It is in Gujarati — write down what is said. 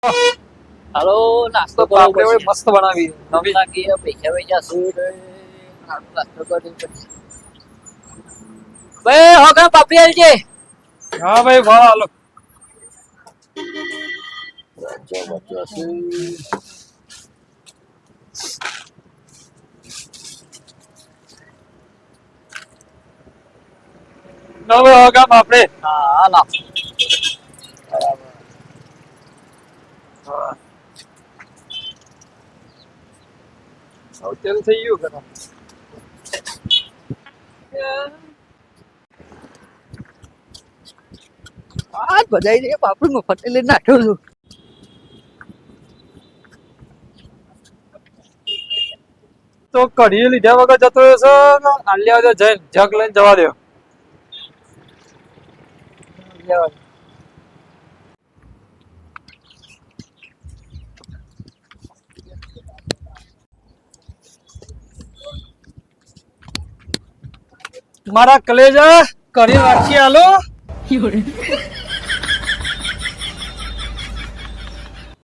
હાલો નાસ્તો તો આપણે હવે મસ્ત બનાવી નવી. લાગી પૈસા પૈસા શું નાસ્તો કરી ભાઈ હોકા પાપડી આલ છે હા ભાઈ ભાવ હાલો. નવે હોગામ આપણે. હા ના હોટેલ થઈ ગયું ખરા. આ બધાય છે પાપડી મફત લઈને નાખ્યો છું તો કઢી લીધા વગર જતો રહેશો ને આલ્યા વગર જઈને જગ લઈને જવા દો. મારા કલેજા કઢી રાખી આલો.